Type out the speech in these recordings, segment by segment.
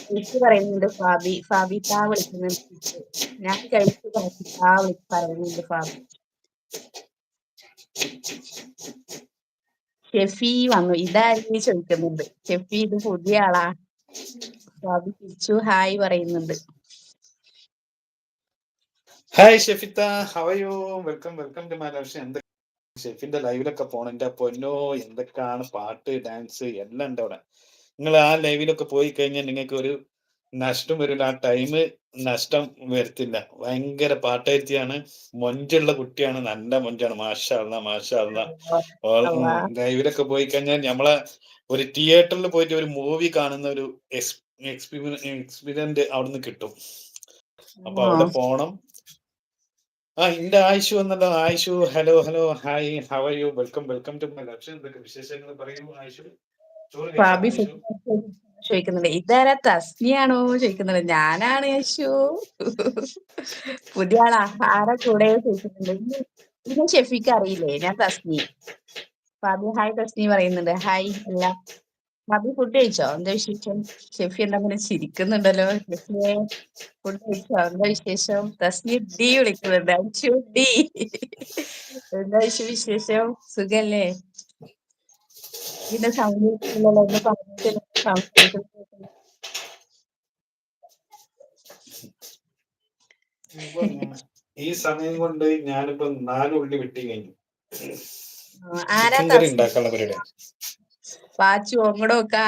ചേച്ചി പറയുന്നുണ്ട് ഫാബി താ വിളിക്കുന്നുണ്ട് ചേച്ചി. ഞാൻ കഴിച്ചു ഫാബി താ പറയുന്നുണ്ട് ഫാബി. ഷെഫി വന്നു, ഇതാരെന്ന് ചോദിക്കുന്നുണ്ട്. ഷെഫി ഇത് പുതിയ ആളാ. ഫാബി തിരിച്ചു ഹായ് പറയുന്നുണ്ട്. Hi Shefitha, how are you? Welcome to my life. എന്തൊക്കെ ഷെഫിന്റെ ലൈവിലൊക്കെ പോണെന്റെ പൊന്നോ, എന്തൊക്കെയാണ് പാട്ട്, ഡാൻസ് എല്ലാം ഉണ്ട് അവിടെ. നിങ്ങൾ ആ ലൈവിലൊക്കെ പോയി കഴിഞ്ഞാൽ നിങ്ങൾക്ക് ഒരു നഷ്ടം വരില്ല, ആ ടൈം നഷ്ടം വരുത്തില്ല. ഭയങ്കര പാട്ടുകാരിയാണ്, മൊഞ്ചുള്ള കുട്ടിയാണ്, നല്ല മൊഞ്ചാണ്. മാഷാ അല്ലാ. ലൈവിലൊക്കെ പോയി കഴിഞ്ഞാൽ നമ്മളെ ഒരു തിയേറ്ററിൽ പോയിട്ട് ഒരു മൂവി കാണുന്ന ഒരു എക്സ്പീരിയൻസ് അവിടുന്ന് കിട്ടും. അപ്പൊ അവിടെ പോണം. എന്റെ ആയിഷു വന്നല്ലോ. Ayshu, hello hi, how are you? Welcome to my life. എന്തൊക്കെ വിശേഷങ്ങൾ പറയൂ ആയിഷു? ഫാബി ചോദിക്കുന്നുണ്ട് ഇതാരാ, തസ്നിയാണോ ചോദിക്കുന്നുണ്ട്. ഞാനാണ് യേശു. പുതിയ ആളാ, ആരാ കൂടെ ചോദിക്കുന്നുണ്ട്. ഇന്ന് ഷെഫിക്ക് അറിയില്ലേ, ഞാൻ തസ്നി. ഫാബി ഹായ് തസ്നി പറയുന്നുണ്ട്. ഹായ് അല്ല ഫാബി, ഫുഡ് കഴിച്ചോ? എന്താ വിശേഷം? ഷെഫി എന്താ അങ്ങനെ ചിരിക്കുന്നുണ്ടല്ലോ. ഷെഫിയെ ഫുഡ് കഴിച്ചോ? എന്താ വിശേഷം? തസ്നി ഡി വിളിക്കുന്നുണ്ട്. അഞ്ചു ഡി. എന്താ വിശേഷം? സുഖല്ലേ? ഇതിന്റെ സൗണ്ട് ഒന്ന് പറഞ്ഞിട്ട് ഈ സമയം കൊണ്ട് ഞാനിപ്പോ 4 ഉള്ളി വെട്ടി കഴിഞ്ഞു. ആരാ ചിക്കൻ കറി ഉണ്ടാക്കാനുള്ള പരിപാടി. പാച്ചു അങ്ങോട്ടൊക്കെ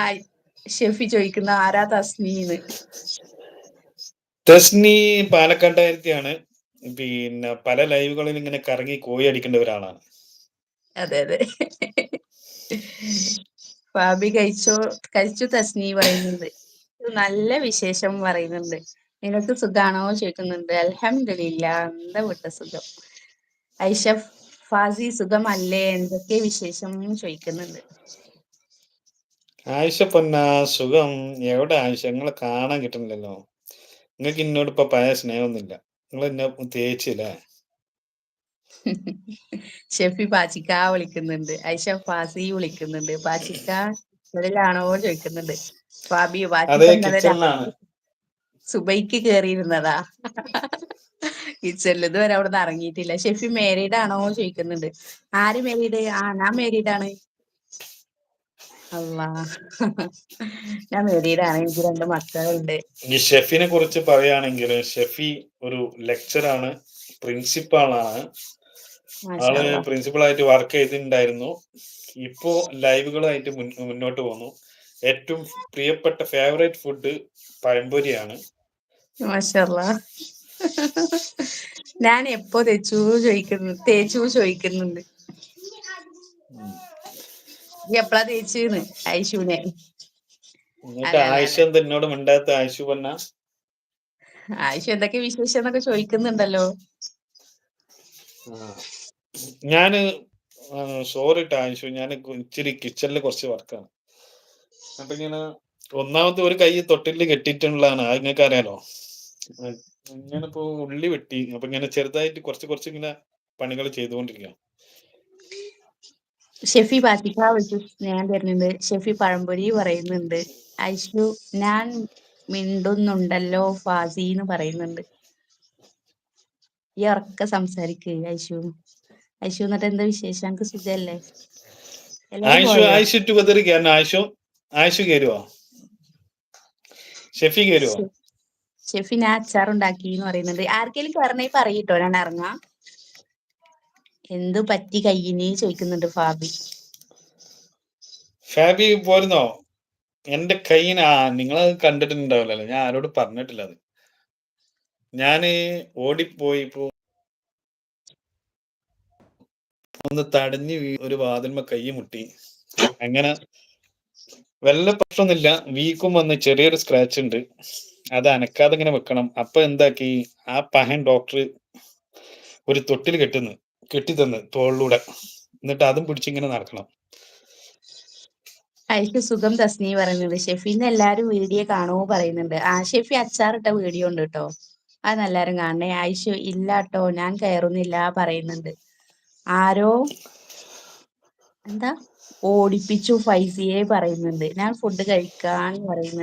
ഷെഫി ചോദിക്കുന്ന ആരാ തസ്നീന്ന്. തസ്നി പാലക്കാട്ടുകാരിയാണ്. പിന്നെ പല ലൈവുകളിൽ ഇങ്ങനെ കറങ്ങി കോഴി അടിക്കേണ്ട ഒരാളാണ്. അതെ. ഫാബി കഴിച്ചു തസ്നി പറയുന്നുണ്ട്. നല്ല വിശേഷം പറയുന്നുണ്ട്. നിനക്ക് സുഖാണോ ചോദിക്കുന്നുണ്ട്. അൽഹംദുലില്ലാ, എന്താ വിട്ട സുഖം. ഐഷ ഫാസി സുഖമല്ലേ, എന്തൊക്കെ വിശേഷം ചോദിക്കുന്നുണ്ട്. ആയിഷ പൊന്ന സുഖം. എവിടെ ആയിഷ? നിങ്ങളെ കാണാൻ കിട്ടുന്നില്ലല്ലോ. നിങ്ങൾക്ക് എന്നോട് ഇപ്പൊ പഴയ സ്നേഹമൊന്നുമില്ല. നിങ്ങൾ എന്നെ തേച്ചില്ലേ? ഷെഫി പാച്ചിക്ക വിളിക്കുന്നുണ്ട്. ഐഷ ഫാസി വിളിക്കുന്നുണ്ട്. പാച്ചിക്ക കിച്ചണിലാണോ ചോദിക്കുന്നുണ്ട്. ഫാബി അതെ, പാച്ചിക്ക കിച്ചണിലാണ്. സുബൈക്ക് കേറിയിരുന്നതാ കിച്ചണിൽ. ഇതുവരെ അവിടെ നിന്ന് ഇറങ്ങിയിട്ടില്ല. ഷെഫി മാരീഡ് ആണോ ചോദിക്കുന്നുണ്ട്. ആര് മാരീഡ്? ഞാൻ മാരീഡ് ആണ്. അല്ലാ, ഞാൻ മാരീഡാണ്. എനിക്ക് 2 മക്കളുണ്ട്. ഈ ഷെഫിനെ കുറിച്ച് പറയുകയാണെങ്കിൽ ഷെഫി ഒരു ലെക്ചറാണ്, പ്രിൻസിപ്പാളാണ്. ആള് പ്രിൻസിപ്പളായിട്ട് വർക്ക് ചെയ്തിട്ടുണ്ടായിരുന്നു. ഇപ്പോ ലൈവുകളായിട്ട് മുന്നോട്ട് പോകുന്നു. ഏറ്റവും പ്രിയപ്പെട്ട ഫേവറേറ്റ് ഫുഡ് പഴംപൊരിയാണ്. മാഷാഅല്ലാ. ഞാൻ എപ്പോ തേച്ചു ചോദിക്കുന്നുണ്ട്. നീ എപ്പളാ തേച്ചെന്ന് ഐഷുവിനെ. എന്നിട്ട് ആയിഷ എന്താ എന്നോട് മിണ്ടാത്ത? ആയിഷു പറഞ്ഞ ആയിഷു എന്തൊക്കെ വിശേഷം എന്നൊക്കെ ചോദിക്കുന്നുണ്ടല്ലോ. ഞാന് സോറി ട്ടോ ആയിഷു, ഞാൻ ഇച്ചിരി കിച്ചണില് കുറച്ച് വർക്കാണ്. അപ്പൊ ഇങ്ങനെ ഒന്നാമത്തെ ഒരു കൈ തൊട്ടില് കെട്ടിയിട്ടുള്ളതാണ്, അത് നിങ്ങൾക്ക് അറിയാലോ. ഞാനിപ്പോ ഉള്ളി വെട്ടി, അപ്പൊ ഇങ്ങനെ ചെറുതായിട്ട് കുറച്ച് ഇങ്ങനെ പണികൾ ചെയ്തുകൊണ്ടിരിക്കുക. ഷെഫി പാത്തിക്ക വിളിച്ചു സ്നേഹം തരുന്നുണ്ട്. ഷെഫി പഴംപൊരി പറയുന്നുണ്ട്. ഐഷു ഞാൻ മിണ്ടുന്നുണ്ടല്ലോ ഫാസിന്ന് പറയുന്നുണ്ട്. ഈ ഉറക്കെ സംസാരിക്ക് ഐഷു. എന്നിട്ട് എന്താ വിശേഷം? എനിക്ക് സുഖല്ലേ? ആയിഷു ടുഗദർ കയറണം. ആയിഷു കയറുവോ? ഷെഫി കയറുവോ? ഷെഫി ഞാൻ അച്ചാറുണ്ടാക്കി എന്ന് പറയുന്നുണ്ട്. ആർക്കെങ്കിലും കയറണേ പറയിട്ടോ, ഞാൻ ഇറങ്ങാം. എന്തു പറ്റി കയ്യിന് ചോദിക്കുന്നുണ്ട് ഫാബി പോരുന്നോ? എന്റെ കയ്യിന് നിങ്ങളത് കണ്ടിട്ടുണ്ടാവില്ലല്ലോ, ഞാൻ ആരോട് പറഞ്ഞിട്ടില്ല. അത് ഞാന് ഓടിപ്പോയി ഇപ്പോ ഒന്ന് തടഞ്ഞു ഒരു വാതിൽമ കൈ മുട്ടി. അങ്ങനെ വല്ല പ്രശ്നമൊന്നുമില്ല, വീക്കും വന്ന് ചെറിയൊരു സ്ക്രാച്ച് ഉണ്ട്. അത് അനക്കാതെ ഇങ്ങനെ വെക്കണം. അപ്പൊ എന്താക്കി, ആ പഹൻ ഡോക്ടർ ഒരു തൊട്ടിൽ കെട്ടിത്തന്ന് തോളിലൂടെ. എന്നിട്ട് അതും പിടിച്ചിങ്ങനെ നടക്കണം. ഐഷു സുഖം തസ്നി പറയുന്നുണ്ട്. ഷെഫിന്ന് എല്ലാരും വീഡിയോ കാണുമോ പറയുന്നുണ്ട്. ഷെഫി അച്ചാറിട്ട വീഡിയോ ഉണ്ട് കേട്ടോ, അത് എല്ലാരും കാണണേ. ഐഷു ഇല്ല കേട്ടോ, ഞാൻ കയറുന്നില്ല പറയുന്നുണ്ട്. ആരോ എന്താ ഓടിപ്പിച്ചു ഫൈസിയെ പറയുന്നുണ്ട്. ഞാൻ ഫുഡ് കഴിക്കാൻ പറയുന്നുണ്ട്.